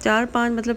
4-5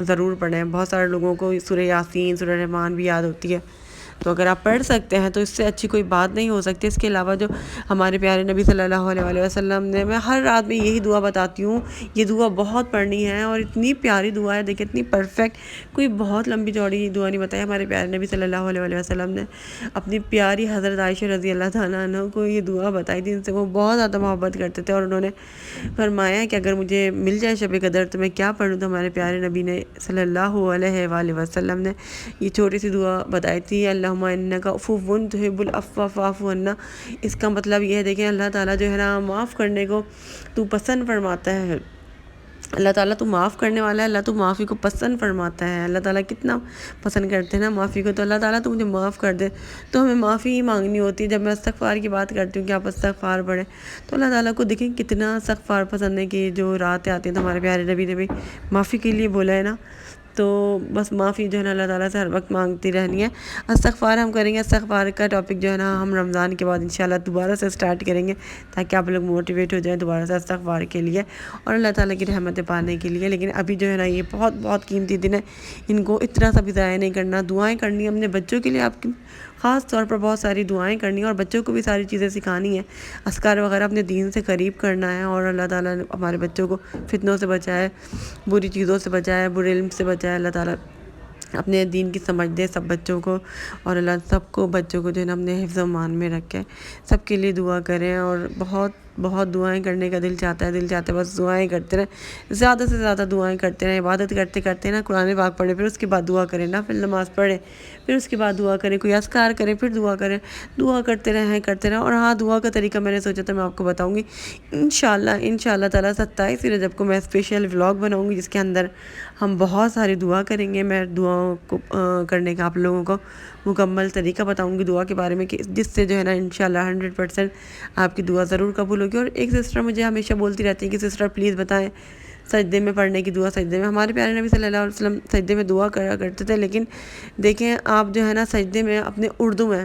ضرور پڑھیں. بہت سارے لوگوں کو سورہ یاسین، سورہ رحمان بھی یاد ہوتی ہے، تو اگر آپ پڑھ سکتے ہیں تو اس سے اچھی کوئی بات نہیں ہو سکتی. اس کے علاوہ جو ہمارے پیارے نبی صلی اللہ علیہ وآلہ وسلم نے، میں ہر رات میں یہی دعا بتاتی ہوں، یہ دعا بہت پڑھنی ہے اور اتنی پیاری دعا ہے. دیکھیں اتنی پرفیکٹ، کوئی بہت لمبی چوڑی دعا نہیں بتائی. ہمارے پیارے نبی صلی اللہ علیہ وآلہ وسلم نے اپنی پیاری حضرت عائشہ رضی اللہ تعالیٰ عنہ کو یہ دعا بتائی تھی، ان سے وہ بہت زیادہ محبت کرتے تھے، اور انہوں نے فرمایا کہ اگر مجھے مل جائے شب قدر تو میں کیا پڑھوں. تو ہمارے پیارے نبی نے صلی اللہ علیہ وآلہ وسلم نے یہ چھوٹی سی دعا بتائی تھی، اللہم انک عفو تحب العفو فاعف عنا. اس کا مطلب یہ ہے، دیکھیں اللہ تعالیٰ جو ہے نا معاف کرنے کو تو پسند فرماتا ہے. اللہ تعالیٰ تو معاف کرنے والا ہے، اللہ تو معافی کو پسند فرماتا ہے. اللہ تعالیٰ کتنا پسند کرتے ہیں نا معافی کو. تو اللہ تعالیٰ تو مجھے معاف کر دے. تو ہمیں معافی ہی مانگنی ہوتی ہے. جب میں استغفار کی بات کرتی ہوں کہ آپ استغفار پڑھیں، تو اللہ تعالیٰ کو دیکھیں کتنا استغفار پسند ہے کہ جو راتیں آتی ہیں تو ہمارے پیارے نبی نے بھی معافی کے لیے بولا ہے نا. تو بس معافی جو ہے نا اللہ تعالیٰ سے ہر وقت مانگتی رہنی ہے. استغفار ہم کریں گے. استغفار کا ٹاپک جو ہے نا ہم رمضان کے بعد انشاءاللہ دوبارہ سے سٹارٹ کریں گے، تاکہ آپ لوگ موٹیویٹ ہو جائیں دوبارہ سے استغفار کے لیے اور اللہ تعالیٰ کی رحمتیں پانے کے لیے. لیکن ابھی جو ہے نا یہ بہت بہت قیمتی دن ہے، ان کو اتنا سا بھی ضائع نہیں کرنا. دعائیں کرنی ہیں اپنے بچوں کے لیے، آپ کی خاص طور پر بہت ساری دعائیں کرنی ہیں، اور بچوں کو بھی ساری چیزیں سکھانی ہیں. اذکار وغیرہ اپنے دین سے قریب کرنا ہے، اور اللہ تعالیٰ نے ہمارے بچوں کو فتنوں سے بچائے، بری چیزوں سے بچائے، برے علم سے بچائے. اللہ تعالیٰ اپنے دین کی سمجھ دے سب بچوں کو، اور اللہ سب کو بچوں کو جو ہے نا اپنے حفظ و امان میں رکھے. سب کے لیے دعا کریں، اور بہت بہت دعائیں کرنے کا دل چاہتا ہے بس دعائیں کرتے رہیں، زیادہ سے زیادہ دعائیں کرتے رہیں. عبادت کرتے کرتے نا قرآن پاک پڑھیں، پھر اس کے بعد دعا کریں نا، پھر نماز پڑھیں، پھر اس کے بعد دعا کریں، کوئی اذکار کریں، پھر دعا کریں. دعا کرتے رہیں. اور ہاں، دعا کا طریقہ میں نے سوچا تھا میں آپ کو بتاؤں گی انشاءاللہ تعالیٰ. 27 رجب کو میں اسپیشل ولاگ بناؤں گی جس کے اندر ہم بہت ساری دعا کریں گے. میں دعاؤں کو کرنے کا آپ لوگوں کو مکمل طریقہ بتاؤں گی دعا کے بارے میں، کہ جس سے جو ہے نا انشاءاللہ 100% آپ کی دعا ضرور قبول ہوگی. اور ایک سسٹر مجھے ہمیشہ بولتی رہتی ہے کہ سسٹر پلیز بتائیں سجدے میں پڑھنے کی دعا. سجدے میں ہمارے پیارے نبی صلی اللہ علیہ وسلم سجدے میں دعا کرا کرتے تھے، لیکن دیکھیں آپ جو ہے نا سجدے میں اپنے اردو میں،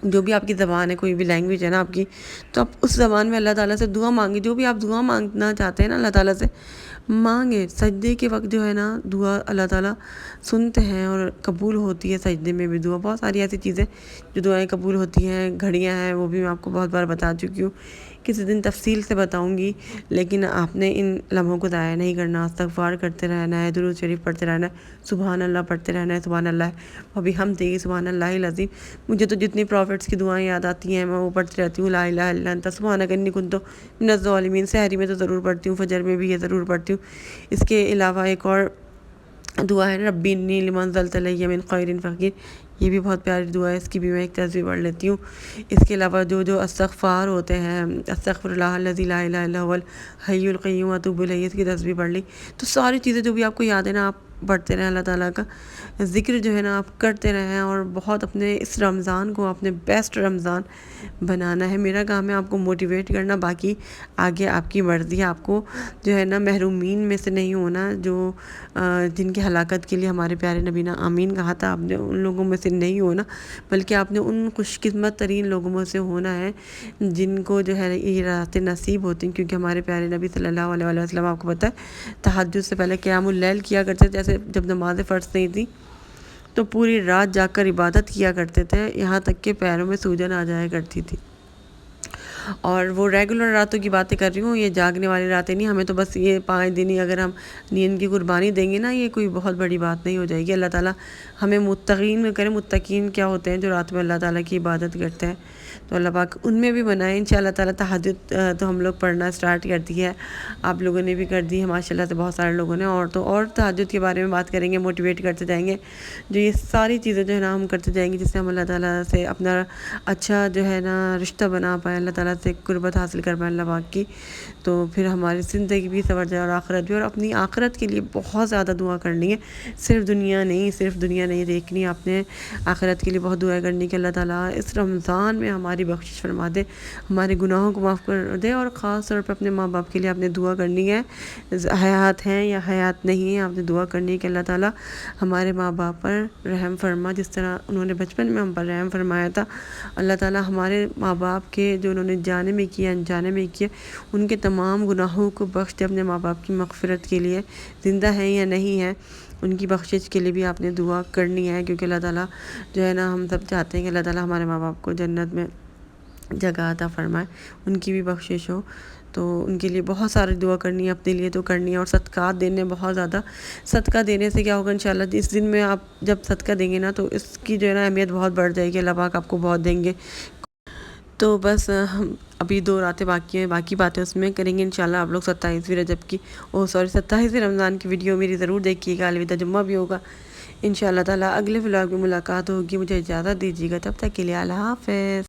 جو بھی آپ کی زبان ہے، کوئی بھی لینگویج ہے نا آپ کی، تو آپ اس زبان میں اللہ تعالیٰ سے دعا مانگیں. جو بھی آپ دعا مانگنا چاہتے ہیں نا اللہ تعالیٰ سے مانگیں. سجدے کے وقت جو ہے نا دعا اللہ تعالیٰ سنتے ہیں اور قبول ہوتی ہے. سجدے میں بھی دعا، بہت ساری ایسی چیزیں جو دعائیں قبول ہوتی ہیں، گھڑیاں ہیں، وہ بھی میں آپ کو بہت بار بتا چکی ہوں. کسی دن تفصیل سے بتاؤں گی، لیکن آپ نے ان لمحوں کو ضائع نہیں کرنا. استغفار کرتے رہنا ہے، درود شریف پڑھتے رہنا ہے، سبحان اللہ پڑھتے رہنا ہے، سبحان اللہ وبحمدہ سبحان اللہ العظیم. مجھے تو جتنی پروفٹس کی دعائیں یاد آتی ہیں میں وہ پڑھتی رہتی ہوں. لا الہ الا انت سبحانک انی کنت من الظالمین. سحری میں تو ضرور پڑھتی ہوں، فجر میں بھی یہ ضرور پڑھتی ہوں. اس کے علاوہ ایک اور دعا ہے ربی انی لما انزلت الی من خیر فقیر، یہ بھی بہت پیاری دعا ہے، اس کی بھی میں ایک تصویر پڑھ لیتی ہوں. اس کے علاوہ جو استغفار ہوتے ہیں، استغفر اللہ الذی لا الہ الا هو الحی القیوم واتوب الیہ، اس کی تصویر پڑھ لی. تو ساری چیزیں جو بھی آپ کو یاد ہے نا آپ پڑھتے رہیں. اللہ تعالیٰ کا ذکر جو ہے نا آپ کرتے رہیں، اور بہت اپنے اس رمضان کو اپنے بیسٹ رمضان بنانا ہے. میرا کام ہے آپ کو موٹیویٹ کرنا، باقی آگے آپ کی مرضی ہے. آپ کو جو ہے نا محرومین میں سے نہیں ہونا، جو جن کی ہلاکت کے لیے ہمارے پیارے نبی نے آمین کہا تھا. آپ نے ان لوگوں میں سے نہیں ہونا، بلکہ آپ نے ان خوش قسمت ترین لوگوں میں سے ہونا ہے جن کو جو ہے یہ راتیں نصیب ہوتی ہیں. کیونکہ ہمارے پیارے نبی صلی اللہ علیہ وسلم آپ کو پتہ ہے تہجد سے پہلے قیام اللیل کیا کرتے تھے. جیسے جب نماز فرض نہیں تھی تو پوری رات جاگ کر عبادت کیا کرتے تھے، یہاں تک کہ پیروں میں سوجن آ جایا کرتی تھی. اور وہ ریگولر راتوں کی باتیں کر رہی ہوں، یہ جاگنے والی راتیں نہیں. ہمیں تو بس یہ 5 دن ہی اگر ہم نیند کی قربانی دیں گے نا، یہ کوئی بہت بڑی بات نہیں ہو جائے گی. اللہ تعالیٰ ہمیں متقین میں کرے. متقین کیا ہوتے ہیں؟ جو رات میں اللہ تعالیٰ کی عبادت کرتے ہیں. تو اللہ پاک ان میں بھی بنائے انشاءاللہ تعالیٰ. تہجد تو ہم لوگ پڑھنا سٹارٹ کر دی ہے، آپ لوگوں نے بھی کر دی ہے ماشاءاللہ سے، بہت سارے لوگوں نے. اور تہجد کے بارے میں بات کریں گے، موٹیویٹ کرتے جائیں گے. جو یہ ساری چیزیں جو ہے نا ہم کرتے جائیں گے، جس سے ہم اللہ تعالیٰ سے اپنا اچھا جو ہے نا رشتہ بنا پائیں، اللہ تعالیٰ سے قربت حاصل کر پائیں اللہ پاک کی. تو پھر ہماری زندگی بھی سنور جائے اور آخرت بھی. اور اپنی آخرت کے لیے بہت زیادہ دعا کرنی ہے، صرف دنیا نہیں دیکھنی. آپ نے آخرت کے لیے بہت دعائیں کرنی کہ اللہ تعالیٰ اس رمضان میں ہماری بخشش فرما دے، ہمارے گناہوں کو معاف کر دے. اور خاص طور پہ اپنے ماں باپ کے لیے آپ نے دعا کرنی ہے، حیات ہیں یا حیات نہیں ہیں، آپ نے دعا کرنی ہے کہ اللہ تعالیٰ ہمارے ماں باپ پر رحم فرما، جس طرح انہوں نے بچپن میں ہم پر رحم فرمایا تھا. اللہ تعالیٰ ہمارے ماں باپ کے جو انہوں نے جانے میں کیا انجانے میں کیا، ان کے تمام گناہوں کو بخش دے اپنے ماں باپ کی مغفرت کے لیے، زندہ ہیں یا نہیں ہیں ان کی بخشش کے لیے بھی آپ نے دعا کرنی ہے، کیونکہ اللہ تعالیٰ جو ہے نا ہم سب چاہتے ہیں کہ اللہ تعالیٰ ہمارے ماں باپ کو جنت میں جگہ عطا فرمائے، ان کی بھی بخشش ہو، تو ان کے لیے بہت ساری دعا کرنی ہے، اپنے لیے تو کرنی ہے، اور صدقات دینے بہت زیادہ۔ صدقہ دینے سے کیا ہوگا انشاءاللہ، اس دن میں آپ جب صدقہ دیں گے نا تو اس کی جو ہے نا اہمیت بہت بڑھ جائے گی، اللہ پاک آپ کو بہت دیں گے۔ تو بس ہم ابھی 2 راتیں باقی ہیں، باقی باتیں اس میں کریں گے انشاءاللہ۔ آپ لوگ 27ویں رجب کی 27ویں رمضان کی ویڈیو میری ضرور دیکھیے گا، الوداع جمعہ بھی ہوگا انشاءاللہ تعالیٰ۔ اگلے ولاگ میں ملاقات ہوگی، مجھے اجازت دیجیے گا، تب تک کے لیے اللہ حافظ۔